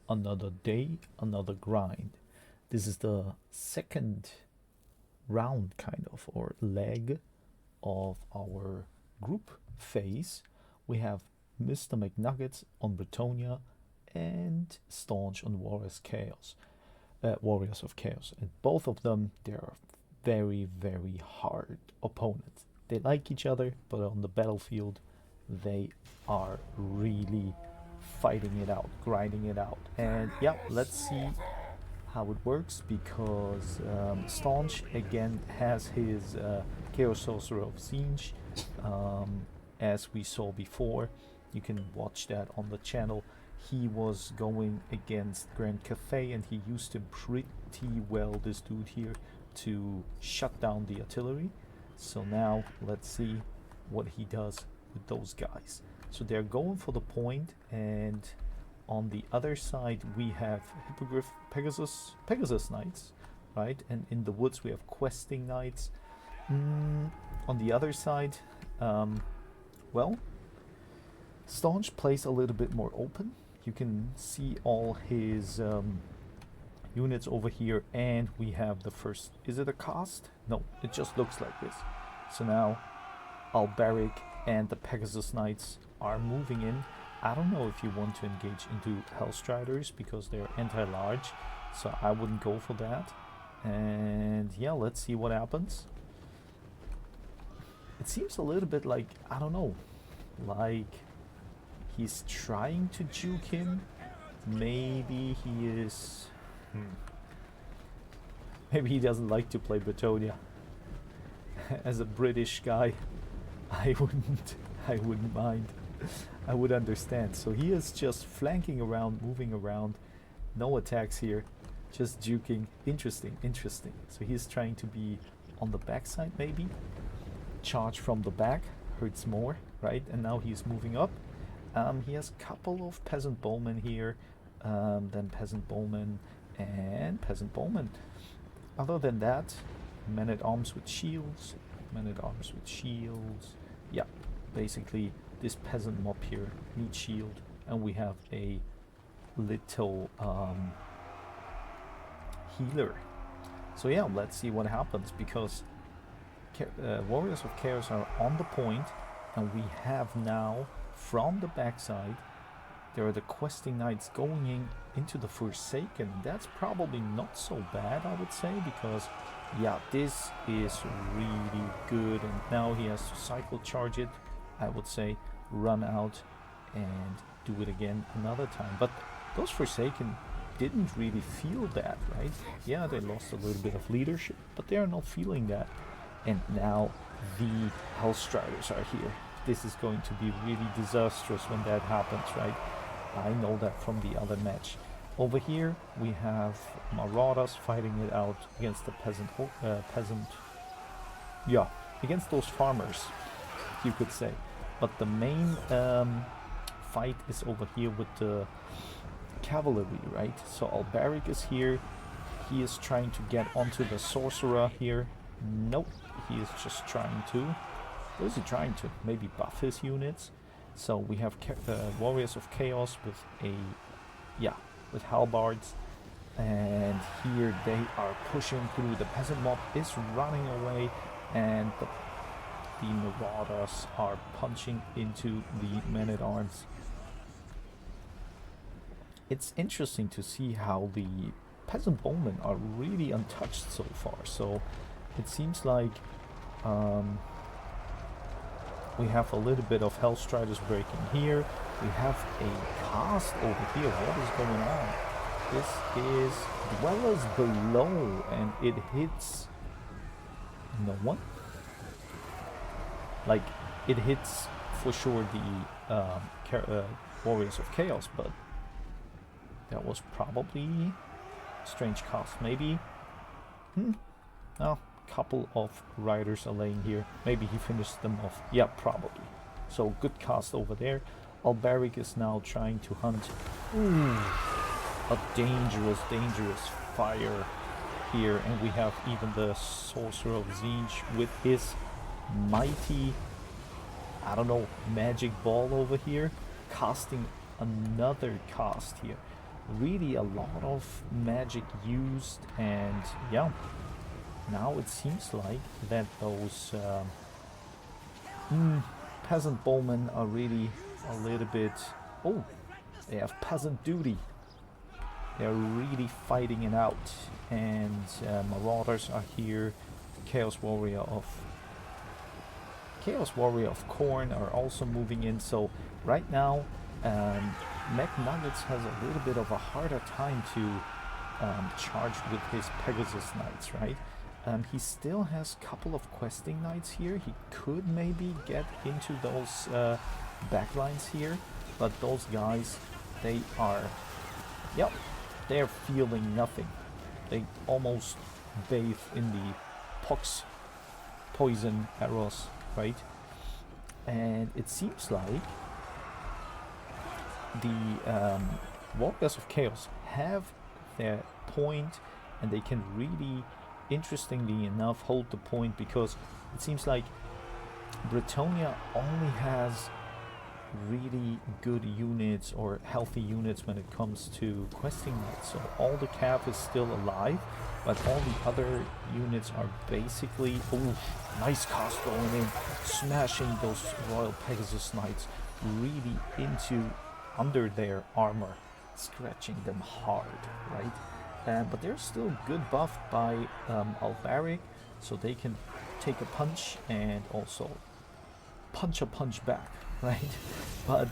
Another day, another grind. This is the second round, kind of, or leg of our group phase. We have MrMcNuggets on Bretonia and Staunch on Warriors of Chaos. And both of them, they are very, very hard opponents. They like each other, but on the battlefield, they are really fighting it out, grinding it out. And yeah, let's see how it works, because Staunch again has his Chaos Sorcerer of Siege, as we saw before. You can watch that on the channel. He was going against Grand Cafe and he used him pretty well, this dude here, to shut down the artillery. So now let's see what he does with those guys. So they're going for the point, and on the other side we have Hippogriff Pegasus Knights, right? And in the woods we have questing knights. On the other side, well, Staunch plays a little bit more open. You can see all his units over here, and we have the first, is it a cast? No, it just looks like this. So now Alberic and the Pegasus Knights are moving in. I don't know if you want to engage into Hellstriders because they're anti-large, so I wouldn't go for that. And yeah, let's see what happens. It seems a little bit like, I don't know, like he's trying to juke him. Maybe he is... Maybe he doesn't like to play Bretonia. As a British guy, I wouldn't mind. I would understand. So he is just flanking around, moving around. No attacks here, just juking. Interesting, interesting. So he's trying to be on the backside maybe. Charge from the back, hurts more, right? And now he's moving up. He has a couple of peasant bowmen here, then peasant bowmen and peasant bowmen. Other than that, men-at-arms with shields, men-at-arms with shields. Yeah, basically this peasant mob here needs shield, and we have a little healer. So yeah, let's see what happens, because Warriors of Chaos are on the point, and we have now from the backside there are the questing knights going into the Forsaken. That's probably not so bad, I would say, because yeah, this is really good. And now he has to cycle charge it, I would say, run out and do it again another time. But those Forsaken didn't really feel that, right? Yeah, they lost a little bit of leadership, but they are not feeling that. And now the Hellstriders are here. This is going to be really disastrous when that happens, right? I know that from the other match. Over here we have Marauders fighting it out against the against those farmers, you could say. But the main fight is over here with the cavalry, right? So Alberic is here. He is trying to get onto the sorcerer here. Nope, he is just trying to... What is he trying to? Maybe buff his units. So we have Warriors of Chaos with with halbards, and here they are pushing through. The peasant mob is running away, and the Marauders are punching into the men-at-arms. It's interesting to see how the peasant bowmen are really untouched so far. So it seems like we have a little bit of Hellstriders breaking here. We have a cast over here. What is going on? This is Dwellers Below, and it hits no one. Like, it hits for sure the Warriors of Chaos, but that was probably a strange cast. Maybe, no. Couple of riders are laying here. Maybe he finished them off. Yeah, probably. So good cast over there. Alberic is now trying to hunt. A dangerous fire here, and we have even the Sorcerer of Siege with his mighty, I don't know, magic ball over here, casting another cast here. really a lot of magic used, and yeah, now it seems like that those peasant bowmen are really a little bit... Oh, they have peasant duty. They're really fighting it out, and marauders are here. Chaos Warrior of Corn are also moving in. So right now, McNuggets has a little bit of a harder time to charge with his Pegasus Knights, right? He still has a couple of questing knights here. He could maybe get into those backlines here, but those guys, they are, yep, they're feeling nothing. They almost bathe in the poison arrows, right? And it seems like the Warriors of Chaos have their point, and they can really, interestingly enough, hold the point, because it seems like Bretonia only has really good units or healthy units when it comes to questing knights. So all the cav is still alive, but all the other units are basically... Oh, nice cast going in, smashing those Royal Pegasus Knights really into under their armor, scratching them hard, right? But they're still good buffed by Albaric, so they can take a punch and also punch a punch back, right? But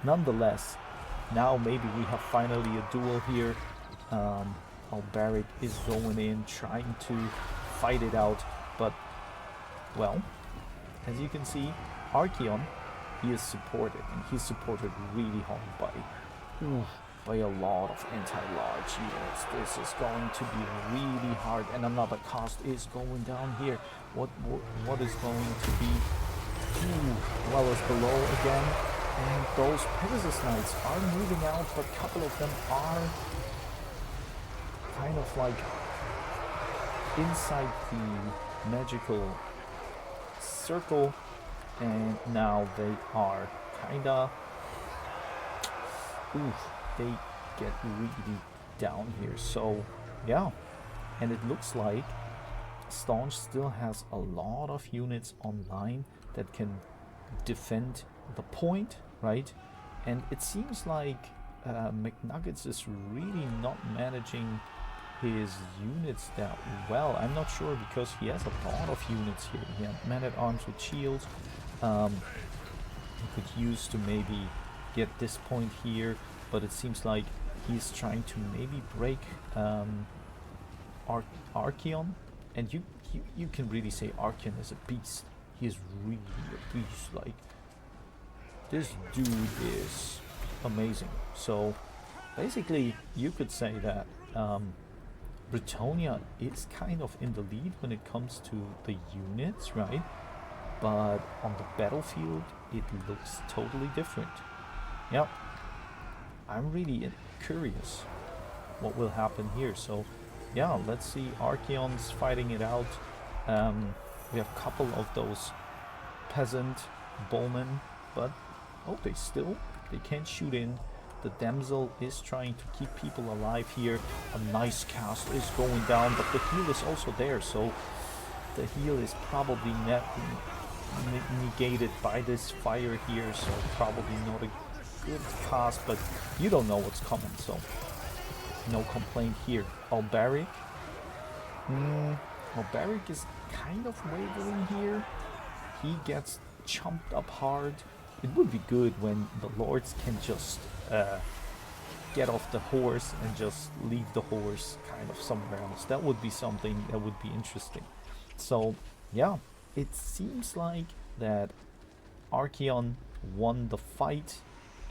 nonetheless, now maybe we have finally a duel here. Albaric is going in, trying to fight it out, but, well, as you can see, Archeon, he is supported, and he's supported really hard by a lot of anti-large units. This is going to be really hard, and another cost is going down here. What is going to be... well, it's below again, and those Pegasus Knights are moving out, but a couple of them are kind of like inside the magical circle, and now they are kinda... they get really down here. So yeah, and it looks like Staunch still has a lot of units online that can defend the point, right? And it seems like McNuggets is really not managing his units that well. I'm not sure, because he has a lot of units here. He has man-at-arms with shields. He could use to maybe get this point here, but it seems like he's trying to maybe break Archeon, and you can really say Archeon is a beast. He is really a beast. Like, this dude is amazing. So basically you could say that Bretonia is kind of in the lead when it comes to the units, right? But on the battlefield it looks totally different. Yep, I'm really curious what will happen here. So yeah, let's see. Archeon's fighting it out. We have a couple of those peasant bowmen, but oh, they can't shoot in. The damsel is trying to keep people alive here. A nice cast is going down, but the heal is also there, so the heal is probably negated by this fire here, so probably not a good cast, but you don't know what's coming, so no complaint here. Albaric. Albaric is kind of wavering here. He gets chomped up hard. It would be good when the lords can just get off the horse and just leave the horse kind of somewhere else. That would be something that would be interesting. So yeah, it seems like that Archeon won the fight,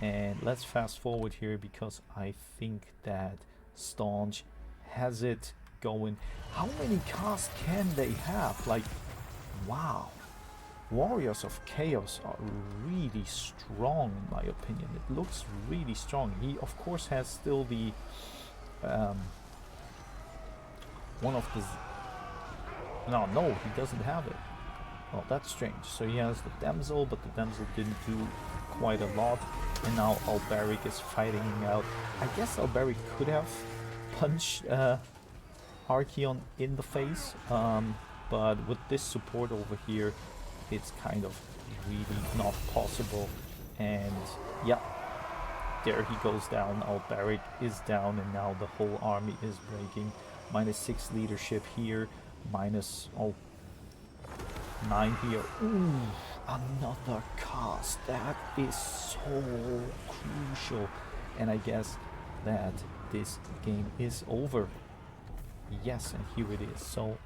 and let's fast forward here because I think that Staunch has it going. How many casts can they have? Like, wow. Warriors of Chaos are really strong in my opinion. It looks really strong. He of course has still the one of the... No, he doesn't have it. Well, that's strange. So he has the damsel, but the damsel didn't do quite a lot. And now Alberic is fighting him out. I guess Alberic could have punched Archeon in the face. But with this support over here, it's kind of really not possible. And yeah, there he goes down. Alberic is down, and now the whole army is breaking. -6 leadership here, minus 9 here. Ooh, another cast. That is so crucial. And I guess that this game is over. Yes, and here it is. So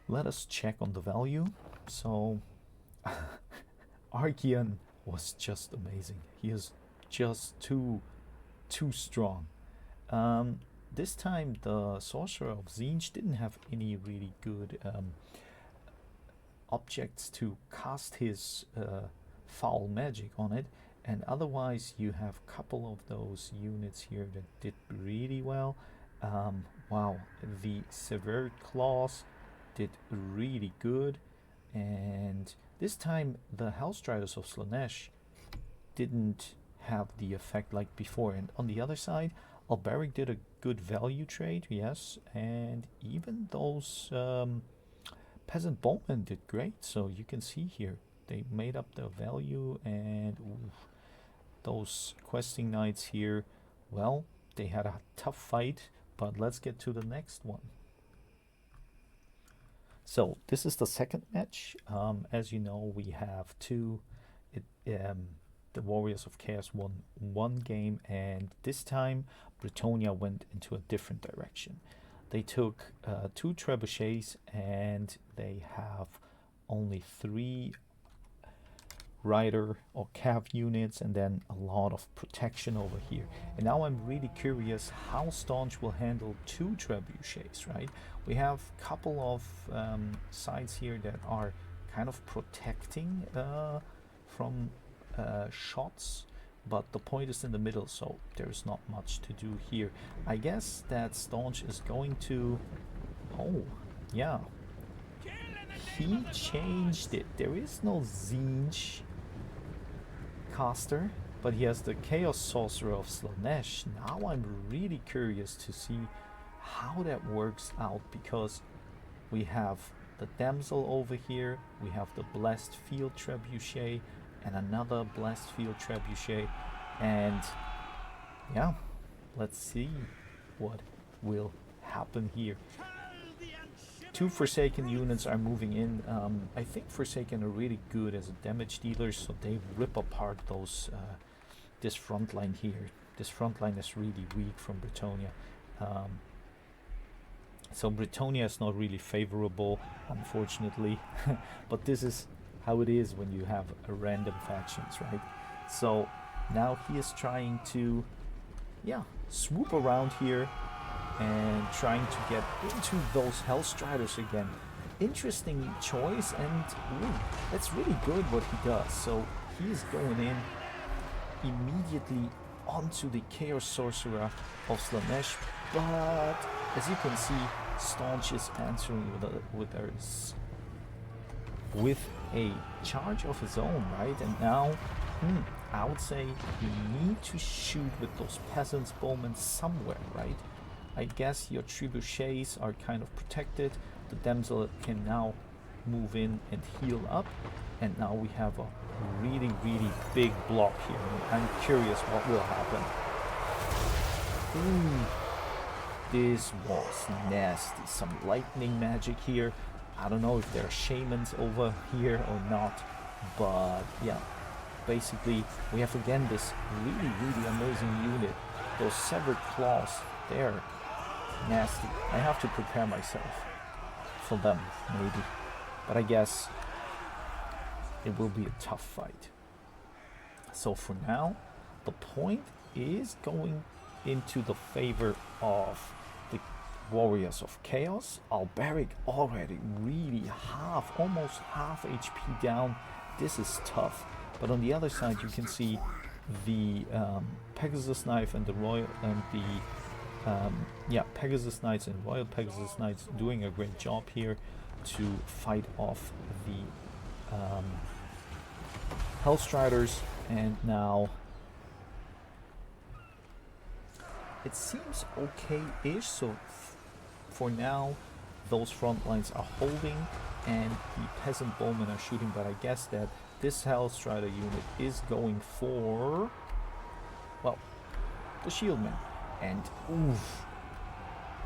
let us check on the value. So Archeon was just amazing. He is just too strong. This time the Sorcerer of Tzeentch didn't have any really good objects to cast his foul magic on it, and otherwise you have a couple of those units here that did really well. Wow, the Severed Claws did really good, and this time the Hellstriders of Slaanesh didn't have the effect like before. And on the other side, Alberic did a good value trade, yes, and even those Peasant Bowmen did great. So you can see here they made up the value, and oof, those questing knights here, well, they had a tough fight. But let's get to the next one. So this is the second match. As you know, we have two. The Warriors of Chaos won one game, and this time Bretonnia went into a different direction. They took 2 trebuchets, and they have only 3 rider or cav units, and then a lot of protection over here. And now I'm really curious how Staunch will handle 2 trebuchets, right? We have a couple of sides here that are kind of protecting from shots, but the point is in the middle, so there's not much to do here. I guess that Staunch is going to... Oh, yeah. He changed it. There is no Tzeentch caster, but he has the Chaos Sorcerer of Slaanesh. Now I'm really curious to see how that works out, because we have the Damsel over here, we have the Blessed Field Trebuchet, and another Blessed Field Trebuchet, and yeah, let's see what will happen here. 2 Forsaken units are moving in. I think Forsaken are really good as a damage dealer, so they rip apart those this front line here. This front line is really weak from Bretonnia. So Bretonnia is not really favorable, unfortunately. But this is how it is when you have a random factions, right? So now he is trying to, yeah, swoop around here and trying to get into those Hellstriders again. Interesting choice, and ooh, that's really good what he does. So he is going in immediately onto the Chaos Sorcerer of Slaanesh, but as you can see, Staunch is answering with a charge of his own, right? And now, I would say you need to shoot with those Peasants Bowmen somewhere, right? I guess your trebuchets are kind of protected. The Damsel can now move in and heal up. And now we have a really, really big block here. I'm curious what will happen. Ooh, this was nasty. Some lightning magic here. I don't know if there are shamans over here or not. But yeah, basically we have again this really, really amazing unit. Those Severed Claws, they're nasty. I have to prepare myself for them, maybe. But I guess it will be a tough fight. So for now, the point is going into the favor of the Warriors of Chaos. Alberic already really almost half HP down. This is tough. But on the other side, you can see the Pegasus Knife and the Royal and the Pegasus Knights and Royal Pegasus Knights doing a great job here. to fight off the Hellstriders, and now it seems okay-ish. So for now, those front lines are holding, and the peasant bowmen are shooting. But I guess that this Hellstrider unit is going for, well, the shieldman, and oof.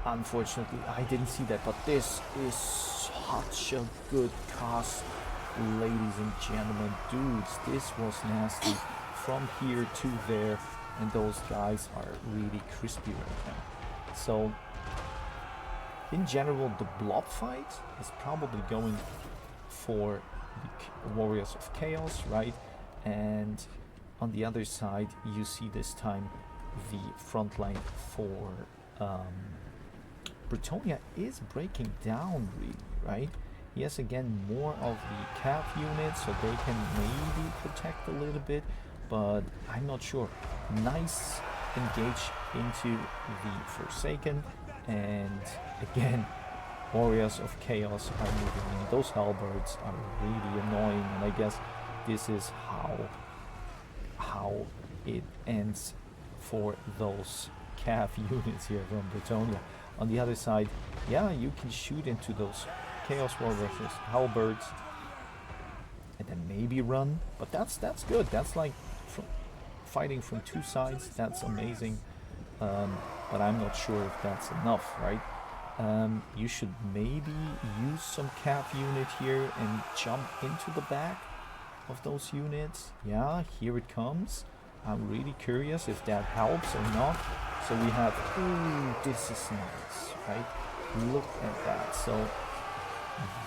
Unfortunately, I didn't see that, but this is such a good cast, ladies and gentlemen. Dudes, this was nasty. From here to there, and those guys are really crispy right now. So, in general, the blob fight is probably going for the Warriors of Chaos, right? And on the other side, you see this time the front line for Bretonia is breaking down, really, right? Yes, again, more of the cav units, so they can maybe protect a little bit, but I'm not sure. Nice engage into the Forsaken, and again, Warriors of Chaos are moving in. Those halberds are really annoying, and I guess this is how it ends for those cav units here from Bretonia. On the other side, yeah, you can shoot into those Chaos Warriors, halberds, and then maybe run, but that's good. That's like fighting from two sides. That's amazing, but I'm not sure if that's enough, right? You should maybe use some cav unit here and jump into the back of those units. Yeah, here it comes. I'm really curious if that helps or not. So we have, ooh, this is nice, right? Look at that. So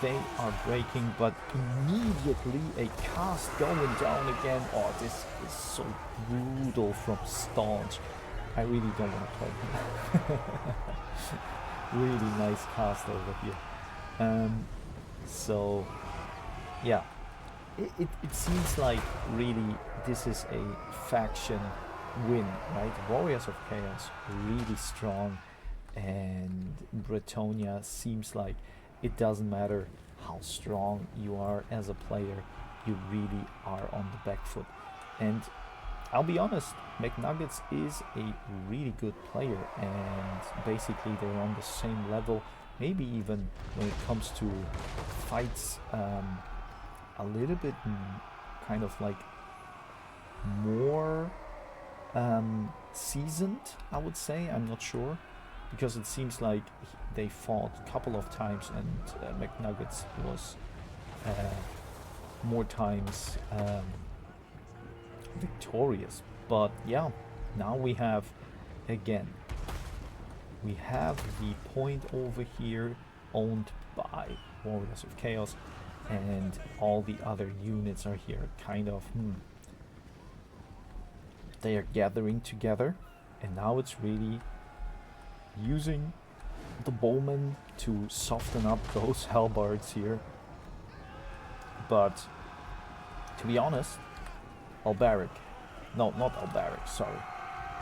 they are breaking, but immediately a cast going down again. Oh, this is so brutal from Staunch. I really don't want to play him. Really nice cast over here. So yeah, it seems like really this is a faction win, right? Warriors of Chaos really strong, and Bretonia seems like it doesn't matter how strong you are as a player, you really are on the back foot. And I'll be honest, McNuggets is a really good player, and basically they're on the same level, maybe even when it comes to fights, a little bit kind of like more seasoned, I would say. I'm not sure, because it seems like they fought a couple of times, and McNuggets was more times victorious. But yeah, now we have the point over here owned by Warriors of Chaos, and all the other units are here kind of they are gathering together, and now it's really using the bowmen to soften up those halberds here. But to be honest, Alberic, no, not Alberic, sorry,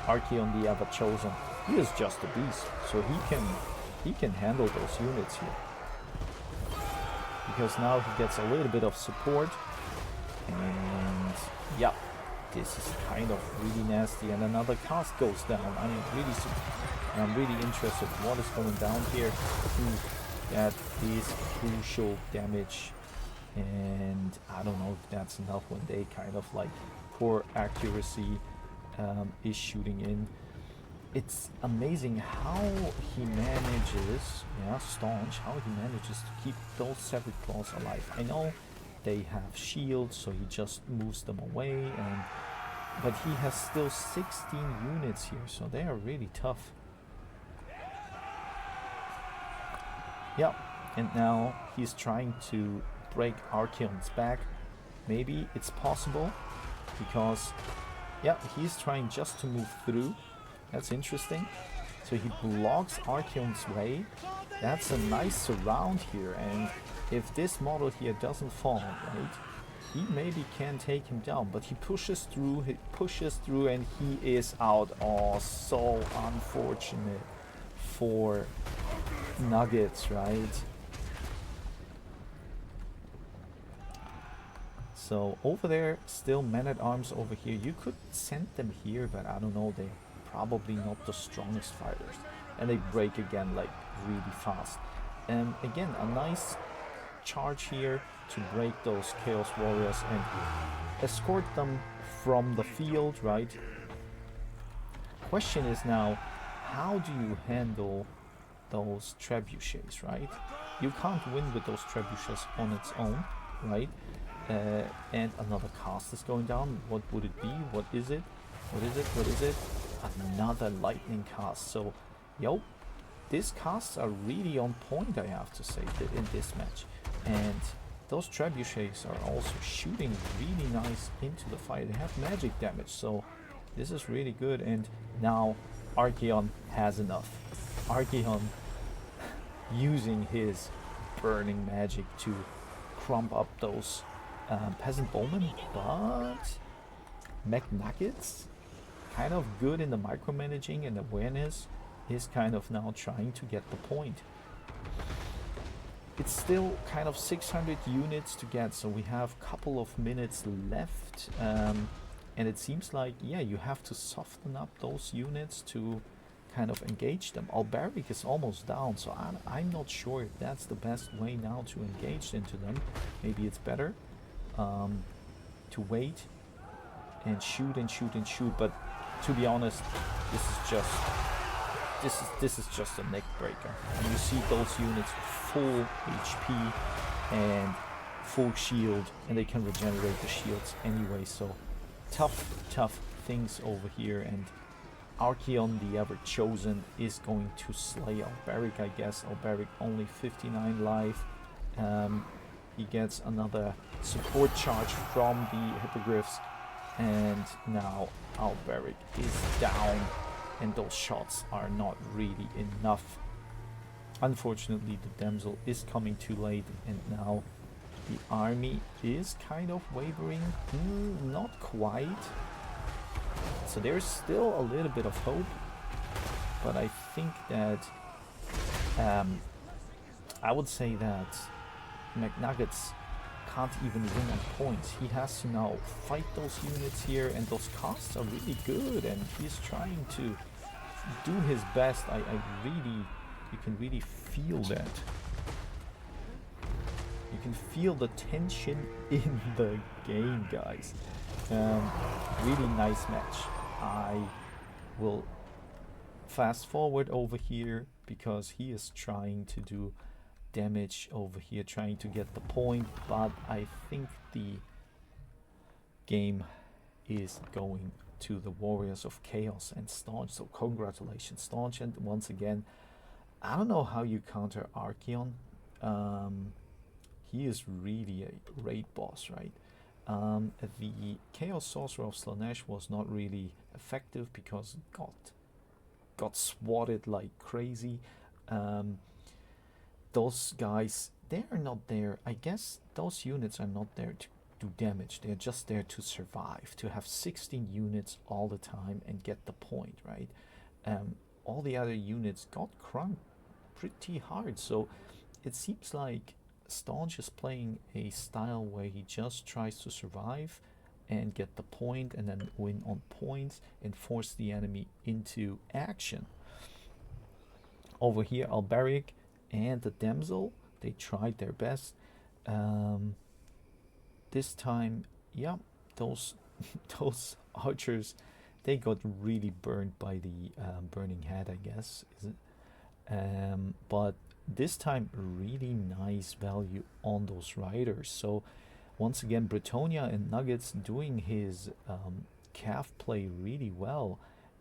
Archeon the Ever Chosen, he is just a beast, so he can handle those units here, because now he gets a little bit of support. And yeah, this is kind of really nasty, and another cast goes down. I'm really interested what is going down here. That is crucial damage, and I don't know if that's enough when they kind of like poor accuracy is shooting in. It's amazing how he manages, Staunch, how he manages to keep those Severed Claws alive. I know they have shields, so he just moves them away, but he has still 16 units here, so they are really tough. Yeah, and now he's trying to break Archeon's back. Maybe it's possible, because yeah, he's trying just to move through. That's interesting. So he blocks Archeon's way. That's a nice surround here, and if this model here doesn't fall, right, he maybe can take him down, but he pushes through, and he is out. Oh, so unfortunate for Nuggets, right? So over there, still men-at-arms over here. You could send them here, but I don't know. They're probably not the strongest fighters. And they break again, like, really fast. Again, a nice charge here to break those Chaos Warriors and escort them from the field, right? Question is now, how do you handle those trebuchets, right? You can't win with those trebuchets on its own, right? And another cast is going down. What would it be? What is it? What is it? What is it? Another lightning cast. So, yo, these casts are really on point, I have to say, in this match. And those trebuchets are also shooting really nice into the fire. They have magic damage, so this is really good. And now Archeon has enough. Archeon using his burning magic to crump up those peasant bowmen, but McNuggets, kind of good in the micromanaging and awareness, is kind of now trying to get the point. It's still kind of 600 units to get, so we have a couple of minutes left, and it seems like, yeah, you have to soften up those units to kind of engage them. Alberic is almost down, so I'm not sure if that's the best way now to engage into them. Maybe it's better to wait and shoot and shoot and shoot, but to be honest, this is just a neck breaker. And you see those units full HP and full shield, and they can regenerate the shields anyway, so tough things over here. And Archeon, the ever chosen, is going to slay Alberic, I guess. Alberic only 59 life. He gets another support charge from the Hippogriffs, and now Alberic is down, and those shots are not really enough. Unfortunately, the damsel is coming too late, and now the army is kind of wavering. Not quite. So there's still a little bit of hope, but I think that I would say that McNuggets can't even win on points. He has to now fight those units here, and those costs are really good, and he's trying to do his best. You can really feel that. You can feel the tension in the game, guys. Really nice match. I will fast forward over here because he is trying to do damage over here, trying to get the point, but I think the game is going to the Warriors of Chaos and Staunch, so congratulations Staunch. And once again, I don't know how you counter Archeon. He is really a raid boss, right? The Chaos Sorcerer of Slanesh was not really effective because it got swatted like crazy. Those guys, they are not there. I guess those units are not there to do damage. They're just there to survive, to have 16 units all the time and get the point, right? All the other units got crunked pretty hard, so it seems like Staunch is playing a style where he just tries to survive and get the point and then win on points and force the enemy into action. Over here, Alberic and the damsel, they tried their best. This time, yeah, those archers, they got really burned by the burning head, I guess, is it? But this time, really nice value on those riders. So once again, Bretonia and Nuggets doing his calf play really well.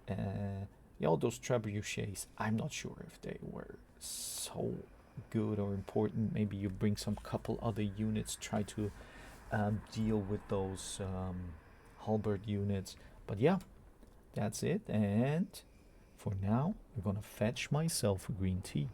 Yeah, those trebuchets, I'm not sure if they were so good or important. Maybe you bring some couple other units, try to deal with those halberd units. But yeah, that's it. And for now, I'm gonna fetch myself a green tea.